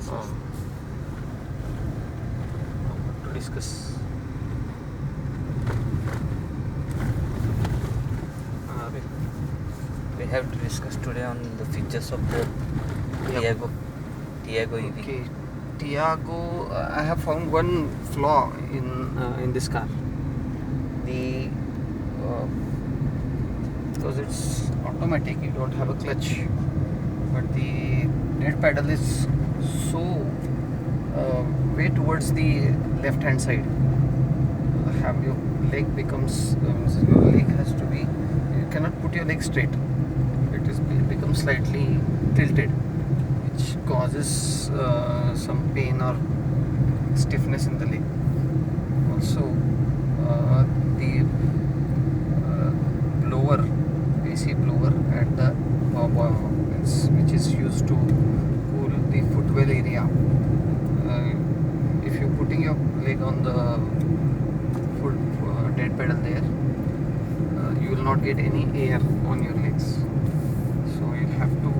to discuss. We have to discuss today on the features of the Tiago EV. Okay, Tiago. I have found one flaw in this car. The because it's automatic, you don't have a clutch, but the dead pedal is so way towards the left hand side. Have your leg becomes your leg has to be, you cannot put your leg straight. It becomes slightly tilted, which causes some pain or stiffness in the leg. Also, the blower, AC blower at the which is used to cool the footwell area. If you're putting your leg on the foot dead pedal there, you will not get any air on your legs. So you have to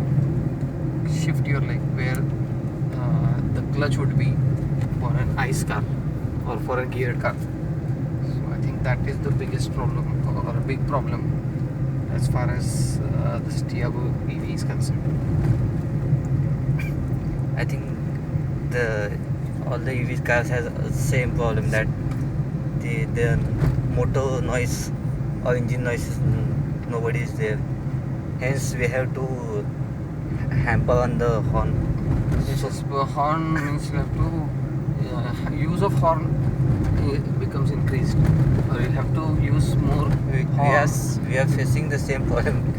shift your leg where the clutch would be for an ice car or for a geared car. So I think that is the biggest problem or a big problem as far as this Tiago EV is concerned. I think all the EV cars has the same problem, that the motor noise or engine noise, nobody is there. Hence we have to hamper on the horn. So horn means you have to use of horn becomes increased, or you have to use more horn. We are facing the same problem.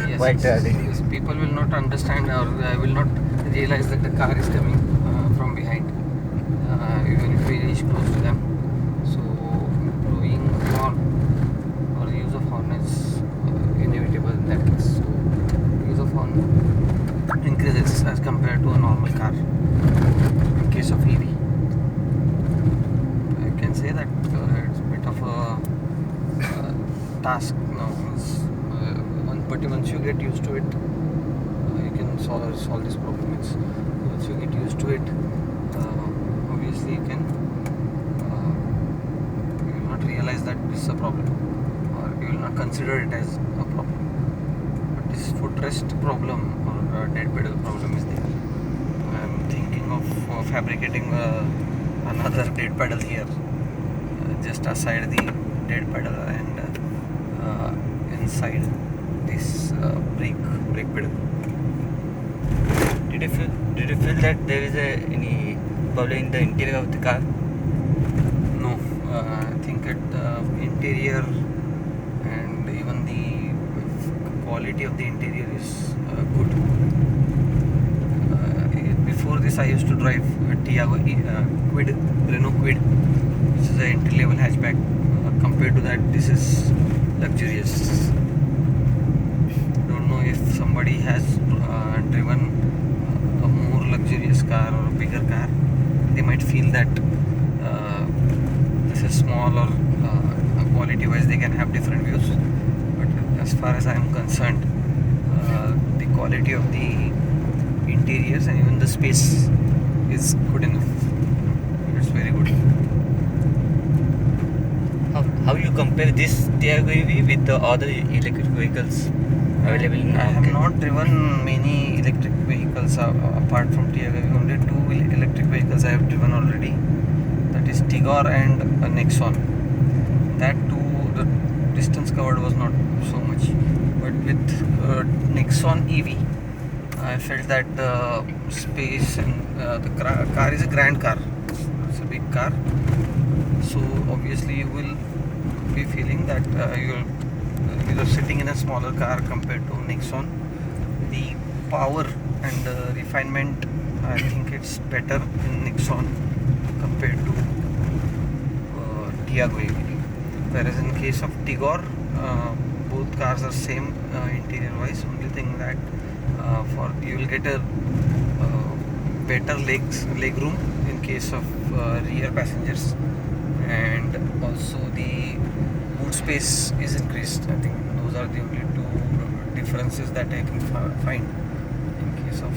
Yes, Quite early. yes, people will not understand or will not realize that the car is coming from behind, even if we reach close to them. So blowing horn or use of horn is inevitable in that case. So use of horn increases as compared to a normal car in case of EV. I can say that it's a bit of a task now. But once you get used to it, you can solve this problem. Once you get used to it, obviously you will not realize that this is a problem, or you will not consider it as a problem. But this footrest problem or dead pedal problem is there. I am thinking of fabricating another dead pedal here, just aside the dead pedal and inside this brake pedal. Did you feel that there is any problem in the interior of the car? No, I think at the interior and even the quality of the interior is good. Before this, I used to drive a Tiago Renault Kwid, which is an entry-level hatchback. Compared to that, this is luxurious. Don't know if somebody has driven a more luxurious car or a bigger car, they might feel that this is small, or quality wise they can have different views. But as far as I am concerned, the quality of the interiors and even the space is good enough. It's very good. How you compare this Tiago EV with the other electric vehicles available in the I have market? not driven many electric vehicles apart from Tiago. Only two electric vehicles I have driven already. That is Tigor and Nexon. That too, the distance covered was not so much. But with Nexon EV, I felt that the space and the car is a grand car. It's a big car. So obviously you will be feeling that you're sitting in a smaller car compared to Nexon. The power and refinement, I think it's better in Nexon compared to Tiago EV. Whereas in case of Tigor, both cars are same interior wise. Only thing that you will get a better leg room in case of rear passengers, and also the boot space is increased. I think those are the only two differences that I can find in case of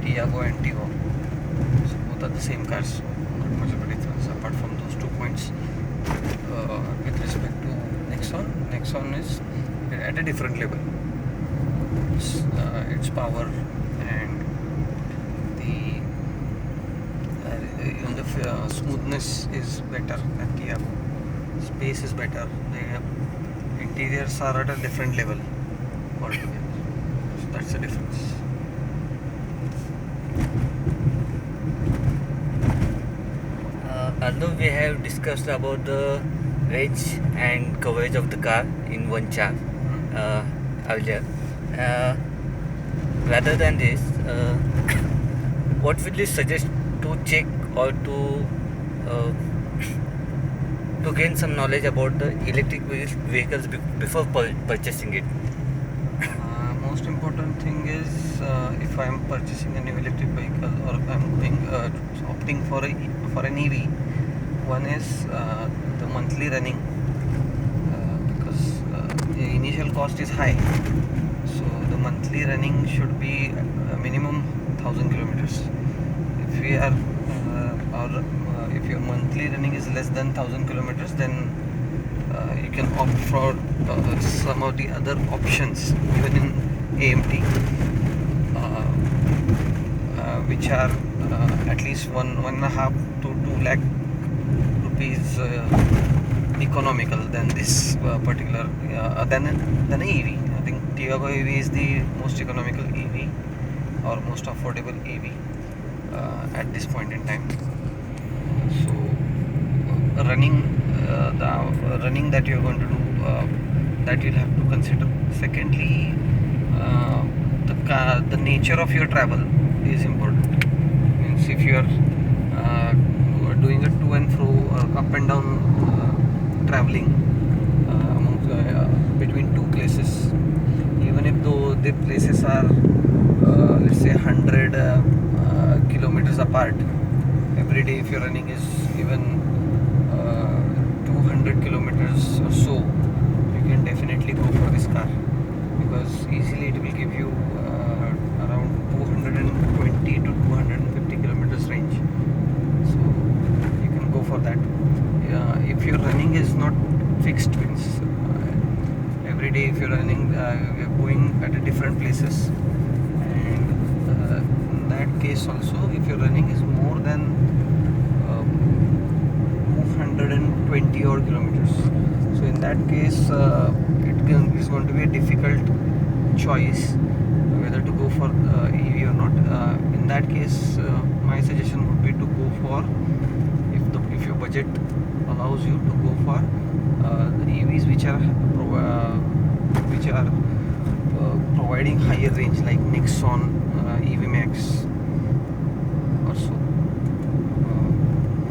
Tiago and Tigo. So both are the same cars, not much of a difference apart from those 2 points. With respect to Nexon is at a different level. Its power and the even the smoothness is better than Tiago. Space is better. The interiors are at a different level altogether. So that's the difference. Although we have discussed about the range and coverage of the car in one chart earlier, uh, rather than this, what will you suggest to check or uh, to gain some knowledge about the electric vehicles before purchasing it? Most important thing is if I am purchasing a new electric vehicle or if I am opting for an EV. One is the monthly running because the initial cost is high, so the monthly running should be minimum 1,000 kilometers. If we are or if your monthly running is less than 1,000 kilometers, then you can opt for some of the other options even in AMT, which are at least 1.5 to 2 lakh rupees economical than this particular than an EV. I think Tiago EV is the most economical EV or most affordable EV at this point in time. So the running that you're going to do, that you'll have to consider. Secondly, the nature of your travel is important. Means if you are doing a to and fro, up and down traveling between two places, even if though the places are let's say 100 kilometers apart, every day if your running is even 200 kilometers or so, you can definitely go for this car because easily it will give you around 220 to 250 kilometers range. So you can go for that. If your running is not fixed, means every day if you're running, you're going at a different places, and in that case also, if your running is more than 220 odd kilometers, so in that case it's going to be a difficult choice whether to go for EV or not. In that case, my suggestion would be to go for, if your budget allows you to go for the EVs which are providing higher range, like Nexon EV Max or so.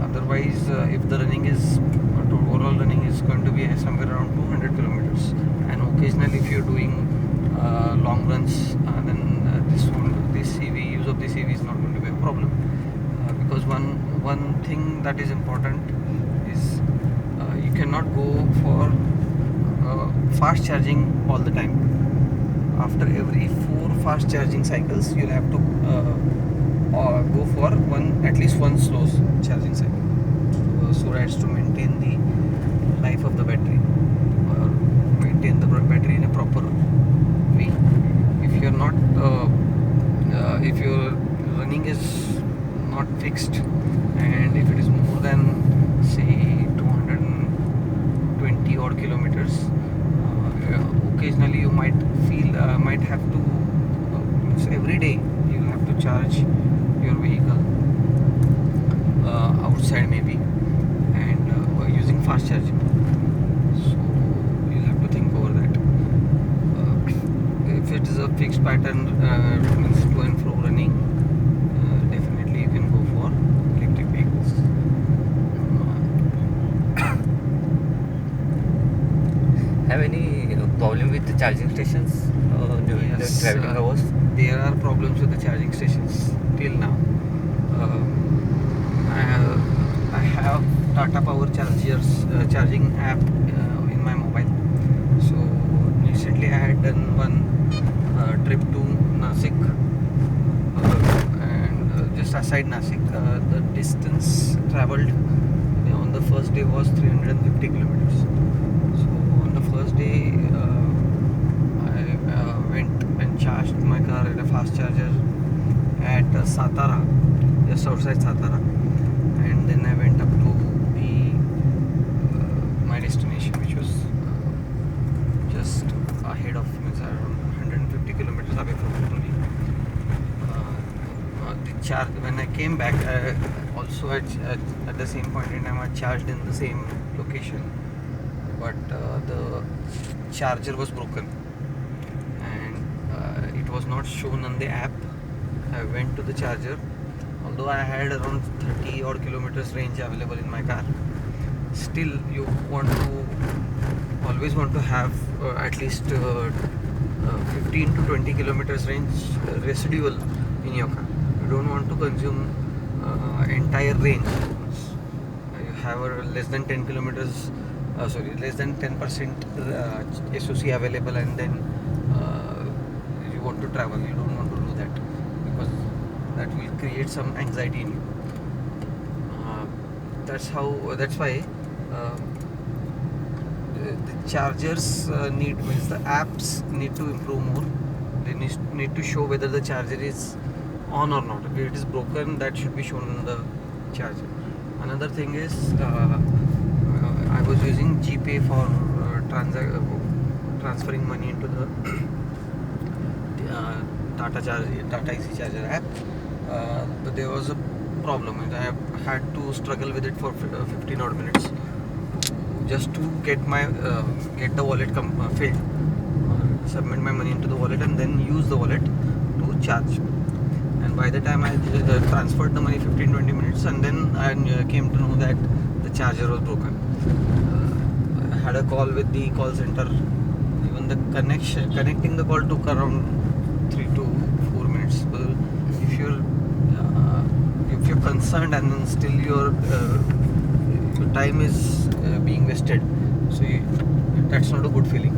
Otherwise, if the running is overall running is going to be somewhere around 200 kilometers, and occasionally if you're doing long runs, then this EV use of this EV is not going to be a problem, because one thing that is important is you cannot go for fast charging all the time. After every 4 fast charging cycles, you'll have to go for at least one slow charging cycle, so as to maintain the life of the battery or maintain the battery in a proper way. If you're not if your running is not fixed, and if it is more than say 220 odd kilometers, occasionally you might have to every day you have to charge your vehicle outside maybe, and using fast charging. So you'll have to think over that. If it is a fixed pattern, means to and fro running, definitely you can go for electric vehicles. Have any problem with the charging stations during the traveling hours? There are problems with the charging stations till now. I have Tata Power charging app in my mobile. So recently I had done one trip to Nasik, outside Nasik. The distance traveled on the first day was 350 kilometers. So on the first day, I went and charged my car at a fast charger at Satara, just outside Satara, and then I went up to the my destination, which was just ahead of me, around 150 kilometers away from it only. The charge when I came back, also at the same point in time, I charged in the same location, but the charger was broken and it was not shown on the app. I went to the charger, although I had around 30 odd kilometers range available in my car. Still, you always want to have at least 15 to 20 kilometers range residual in your car. You don't want to consume entire range. You have less than 10 kilometers, less than 10% SOC available, and then you want to travel. You don't want to do that because that will create some anxiety in you. That's why the chargers means the apps need to improve more. They need to show whether the charger is on or not. If it is broken, that should be shown on the charger. Another thing is I was using GPay for transferring money into the Tata Easy Charger app, but there was a problem. I have had to struggle with it for 15 odd minutes just to get the wallet filled, submit my money into the wallet, and then use the wallet to charge. And by the time I transferred the money, 15-20 minutes, and then I came to know that the charger was broken. I had a call with the call center. Even the connecting the call took around 3 to 4 minutes. Well, if you're concerned and then still your time is being wasted, so that's not a good feeling.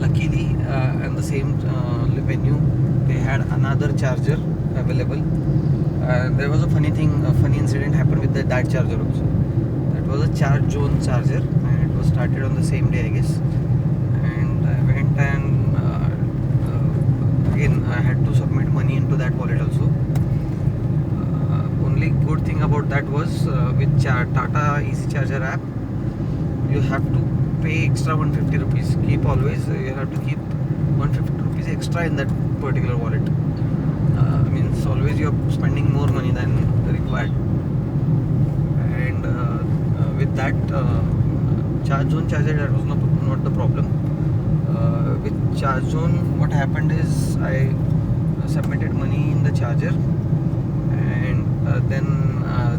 Luckily, in the same venue, they had another charger available. There was a funny incident happened with that charger also. That was a charge zone charger, and it was started on the same day, I guess. And I went and again I had to submit money into that wallet also. Only good thing about that was with Tata Easy Charger app, you have to pay extra 150 rupees. You have to keep 150 rupees extra in that particular wallet. Means always you're spending more money than required. And with that charge zone charger, that was not the problem. With charge zone, what happened is I submitted money in the charger, and then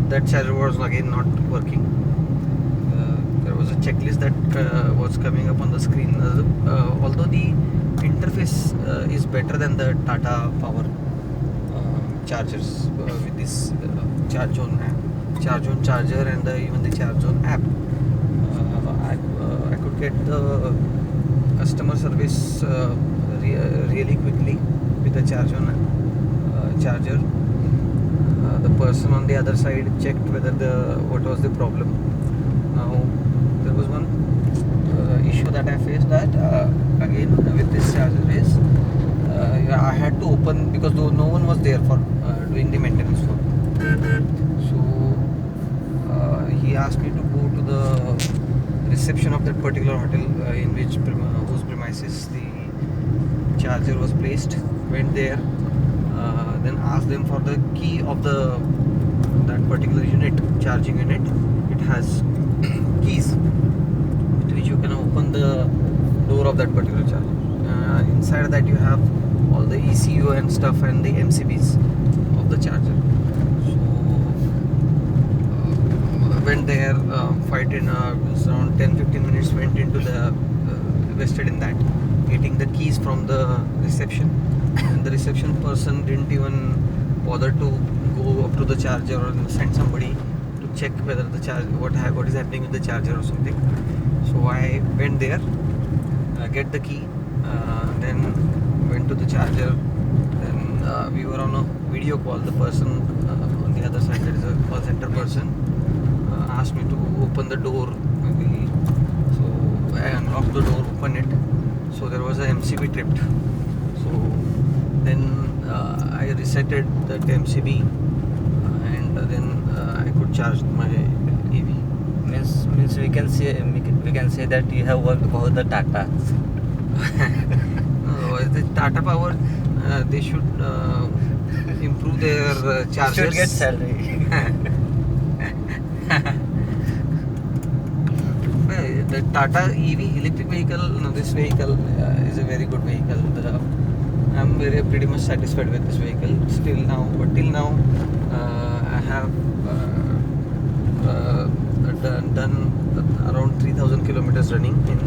that charger was again not working. There was a checklist that was coming up on the screen. Although the interface is better than the Tata Power chargers with this charge zone charger and even the charge zone app, I could get the customer service really quickly with the charge zone charger. The person on the other side checked what was the problem. Now there was one issue that I faced, that again with this charger is I had to open, because no one was there for doing the maintenance work. So he asked me to go to the reception of that particular hotel in whose premises the charger was placed. Went there, then asked them for the key of that particular charging unit. It has keys with which you can open the door of that particular charger. Inside that you have all the ECU and stuff and the MCBs of the charger. So went there, around 10-15 minutes went into invested in that, getting the keys from the reception. And the reception person didn't even bother to go up to the charger or send somebody to check whether the what is happening with the charger or something. So I went there, get the key, then went to the charger, then we were on a video call. The person on the other side, there is a call center person, asked me to open the door. Maybe. So I unlocked the door, opened it. So there was a MCB tripped. So then I resetted that MCB, and then I could charge my EV. Means we can say that you have worked for the Tata. No, the Tata Power, they should improve their charges. Should get salary. The Tata EV electric vehicle, no, this vehicle is a very good vehicle. I'm pretty much satisfied with this vehicle still now. But till now, I have done around 3,000 kilometers running in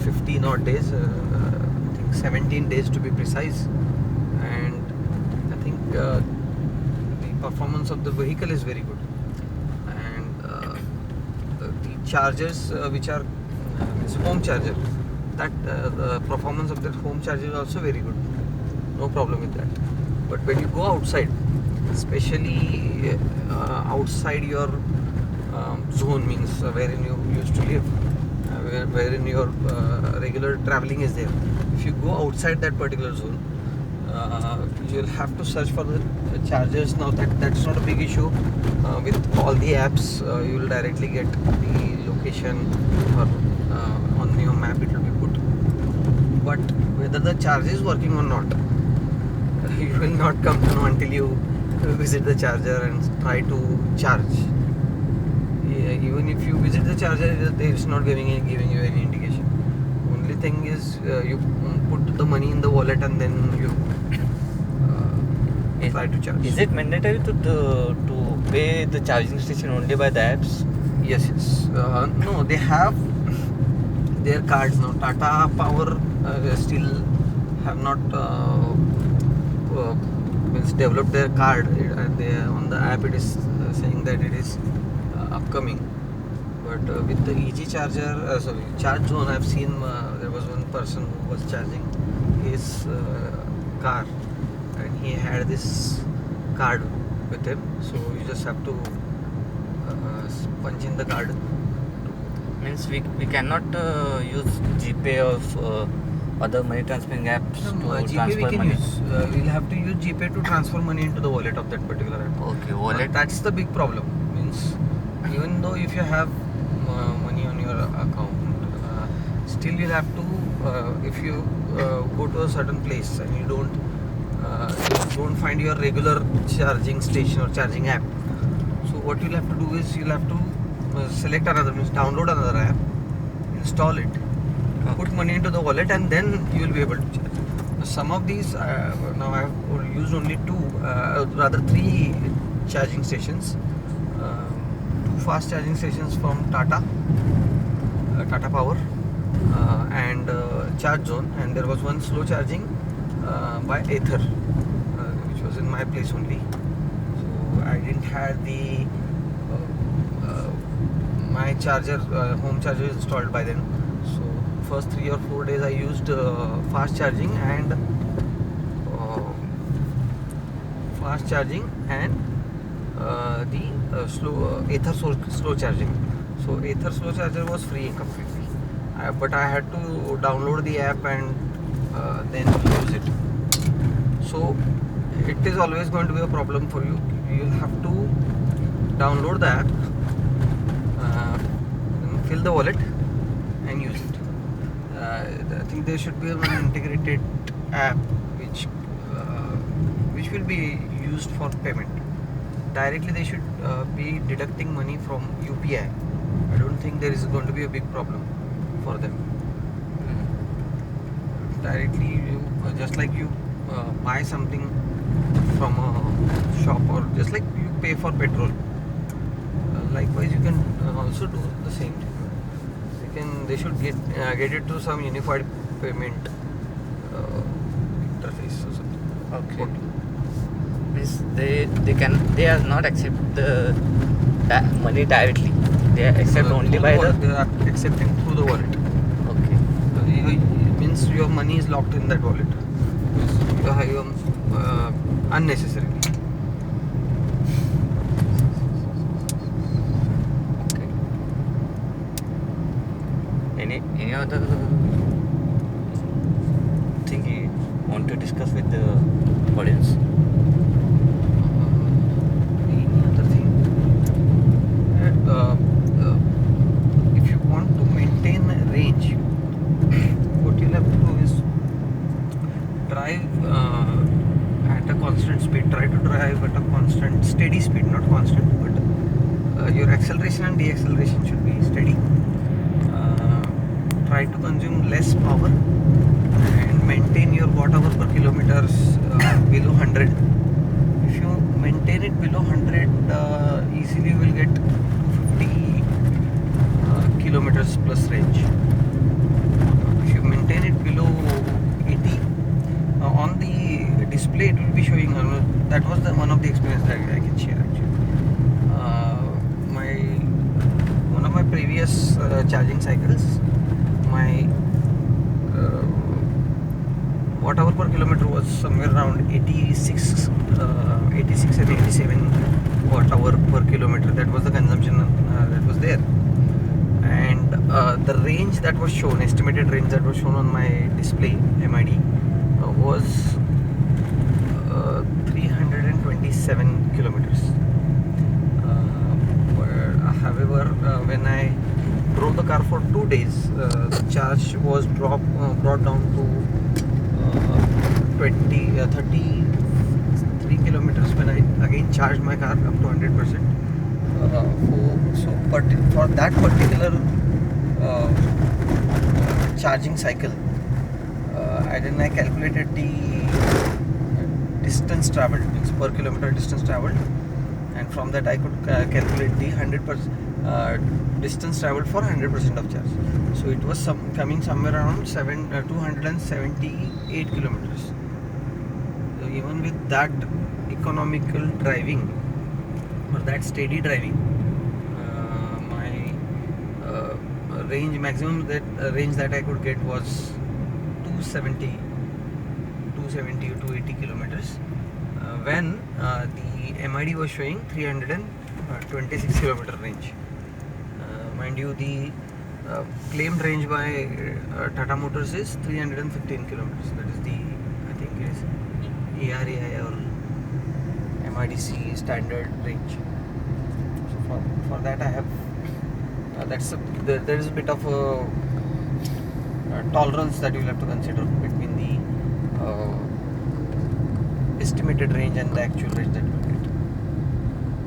15 odd days. I think 17 days to be precise. And I think the performance of the vehicle is very good. And the chargers which are this home charger, that the performance of that home charger is also very good. No problem with that. But when you go outside, especially outside your zone, means wherein you used to live, wherein your regular traveling is there. If you go outside that particular zone, you'll have to search for the chargers. Now that's not a big issue. With all the apps, you will directly get the location, or on your map it will be put. But whether the charger is working or not, you will not come to know until you visit the charger and try to charge. Even if you visit the charger, it's not giving you any indication. Only thing is you put the money in the wallet and then you try to charge. Is it mandatory to pay the charging station only by the apps? Yes. No, they have their cards now. Tata Power still have not developed their card. On the app it is saying that it is upcoming. But with the EG charger, charge zone, I've seen there was one person who was charging his car, and he had this card with him. So you just have to punch in the card. Means we cannot use GPay or other money transferring apps to GPay transfer we can money. use. We'll have to use GPay to transfer money into the wallet of that particular app. Okay, wallet. That's the big problem. Means even though if you have money on your account, still you'll have to, if you go to a certain place and you don't find your regular charging station or charging app, so what you'll have to do is you'll have to select another, means download another app, install it, put money into the wallet, and then you will be able to charge. Some of these now I have used only three charging stations. Two fast charging stations from Tata Power, and Charge Zone, and there was one slow charging by Ather, which was in my place only. So I didn't have the my charger, home charger installed by then. So first 3 or 4 days I used fast charging and the slow Ather slow charging. So Ather slow charger was free completely, but I had to download the app and then use it. So it is always going to be a problem for you. You will have to download the app, fill the wallet and use it. I think there should be an integrated app which will be used for payment. Directly they should be deducting money from UPI. I don't think there is going to be a big problem for them. Directly you, just like you buy something from a shop, or just like you pay for petrol, likewise you can also do the same thing. They should get it to some unified payment interface or something. Okay. Means they are not accept the money directly. They accept only by They are accepting through the wallet. Okay. Means your money is locked in that wallet. unnecessarily. Okay. Any other thing you want to discuss with the audience? Any other thing? If you want to maintain range, what you'll have to do is drive at a constant speed. Try to drive at a constant, steady speed, not constant, but your acceleration and deceleration should be steady. Try to consume less power and maintain your watt hour per kilometers below 100. If you maintain it below 100, easily you will get 250 kilometers plus range. If you maintain it below 80, on the display it will be showing, that was one of the experience that I can share actually. One of my previous charging cycles, my watt hour per kilometer was somewhere around 86 and 87 watt hour per kilometer. That was the consumption that was there, and the range that was shown, estimated range that was shown on my display MID, was 327 kilometers. However, when I drove the car for 2 days, the charge was brought down to 33 kilometers when I again charged my car up to 100%. But for that particular charging cycle, I calculated the distance traveled, means per kilometer distance traveled, and from that I could calculate the 100% distance traveled for 100% of charge. So it was coming somewhere around 278 kilometers. So even with that economical driving, or that steady driving, my maximum range that I could get was 270 or 280 kilometers, when the MID was showing 326 kilometer range. Mind you, the claimed range by Tata Motors is 315 kilometers. That is the, I think it is ARAI or MIDC standard range. So for that I have, there is a bit of a tolerance that you will have to consider between the estimated range and the actual range that you will get.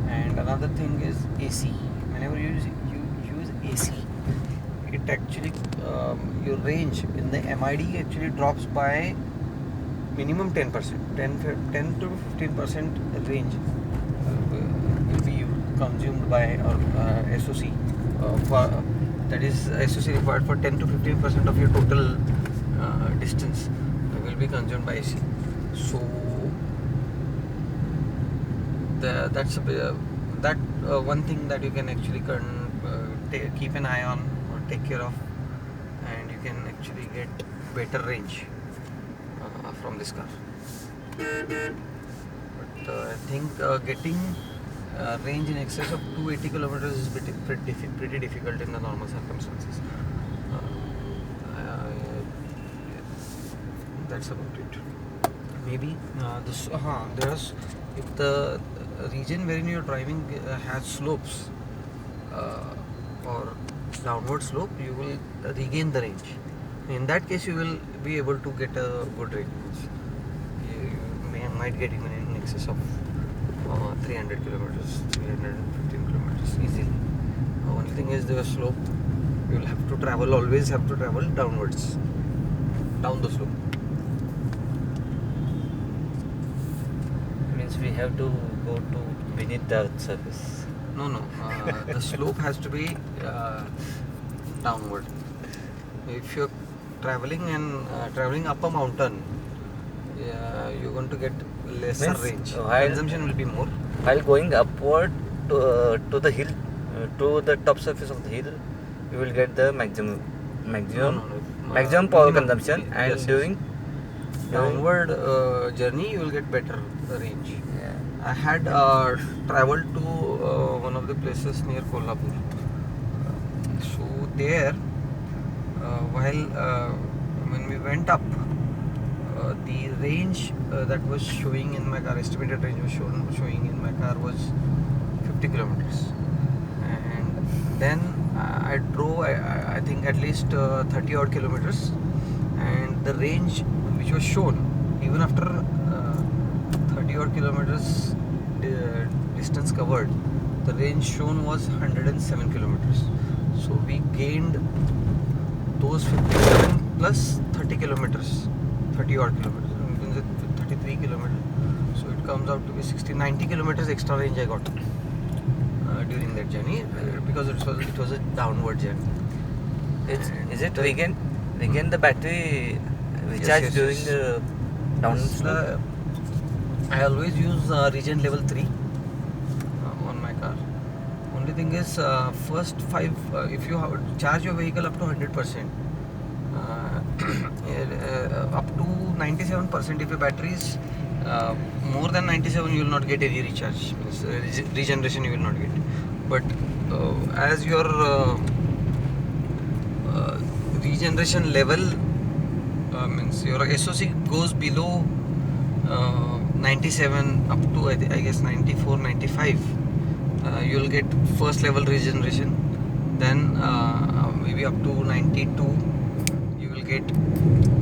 And another thing is AC. Whenever you use AC, it actually, your range in the MID actually drops by minimum 10%. 10 to 15% range will be consumed by SOC. That is, SOC required for 10 to 15% of your total distance will be consumed by AC. So that's one thing that you can actually keep an eye on or take care of, and you can actually get better range from this car. But I think getting range in excess of 280 kilometers is pretty difficult in the normal circumstances. That's about it. Maybe there's, if the region wherein you're driving has slopes or downward slope, you will regain the range. In that case, you will be able to get a good range. You might get even in excess of 300 kilometers, 315 kilometers easily. Only thing is the slope. You will have to travel, always have to travel downwards, down the slope. Means we have to go to beneath the earth's surface. No. The slope has to be downward. If you're traveling up a mountain, you're going to get lesser range. Consumption will be more. While going upward to the hill, to the top surface of the hill, you will get the maximum power consumption, and downward journey, you will get better range. Yeah. I had traveled to one of the places near Kolhapur. So there, when we went up, the range that was showing in my car, estimated range was showing in my car was 50 kilometers. And then I drove, I think at least 30 odd kilometers, and the range which was shown, even after 30 odd kilometers distance covered, the range shown was 107 kilometers. So we gained those 57 plus 30 kilometers, 30 odd kilometers, 33 kilometers. So it comes out to be 90 kilometers extra range I got during that journey, because it was a downward journey. Is it we gain the battery recharge Yes, during yes. the down slope? I always use regen level 3 on my car. Only thing is, first 5, if you charge your vehicle up to 100%, up to 97%, if your battery is more than 97, you will not get any recharge. Means, regeneration you will not get. But as your regeneration level, means your SOC goes below 97 up to I guess 94, 95, you will get first level regeneration. Then maybe up to 92, you will get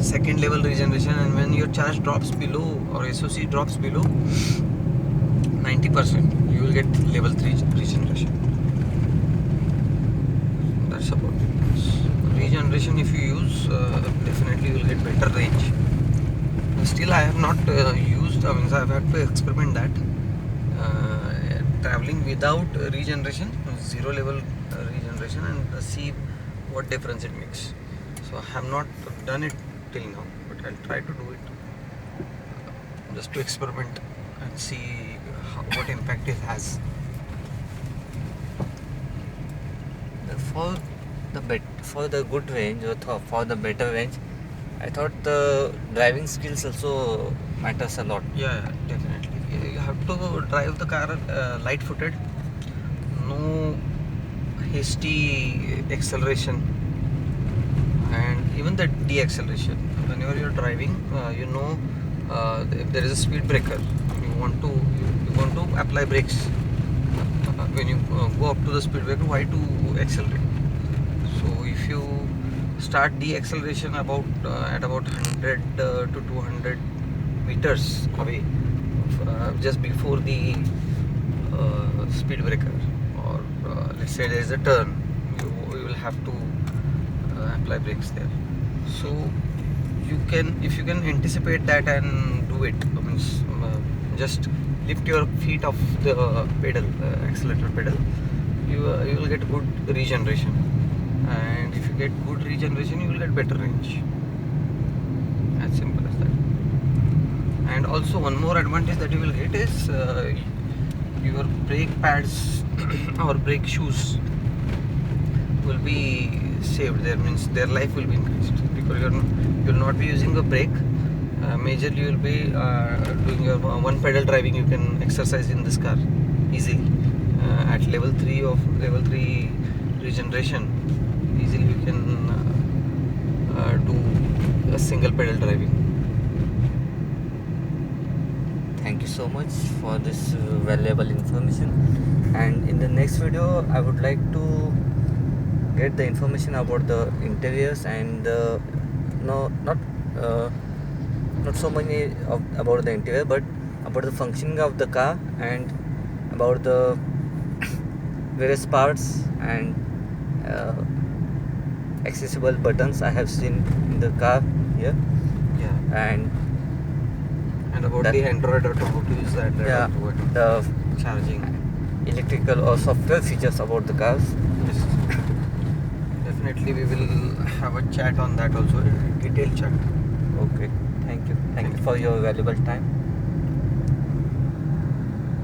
second level regeneration. And when your charge drops below, or SOC drops below 90%, you will get level 3 regeneration. That's about it. Regeneration, if you use, definitely you will get better range. Still I have not used, I have had to experiment that, traveling without regeneration, zero level regeneration, and see what difference it makes. So I have not done it till now, but I'll try to do it just to experiment and see what impact it has. For the good range, or for the better range, I thought the driving skills also matters a lot. Yeah, definitely. You have to drive the car light-footed, no hasty acceleration, and even the deceleration. Whenever you're driving, if there is a speed breaker, you want to apply brakes. When you go up to the speed breaker, why to accelerate? So if you start deceleration at about 100 to 200 meters away, just before the speed breaker, or let's say there is a turn, you will have to apply brakes there. So if you can anticipate that and do it, means just lift your feet off the pedal, accelerator pedal, you will get good regeneration. And if you get good regeneration, you will get better range. As simple as that. And also one more advantage that you will get is your brake pads or brake shoes will be saved. There means their life will be increased, because you will not be using a brake. Majorly you will be doing your one pedal driving. You can exercise in this car easily at level 3 regeneration. Easily you can do a single pedal driving. Thank you so much for this valuable information. And in the next video, I would like to get the information about the interiors and not so many about the interior, but about the functioning of the car and about the various parts and accessible buttons I have seen in the car here. Yeah. And about the Android Auto, how to use the Android Auto, the charging, electrical or software features about the cars. Yes. Definitely we will have a chat on that also, a detailed chat. Okay, thank you for your valuable time.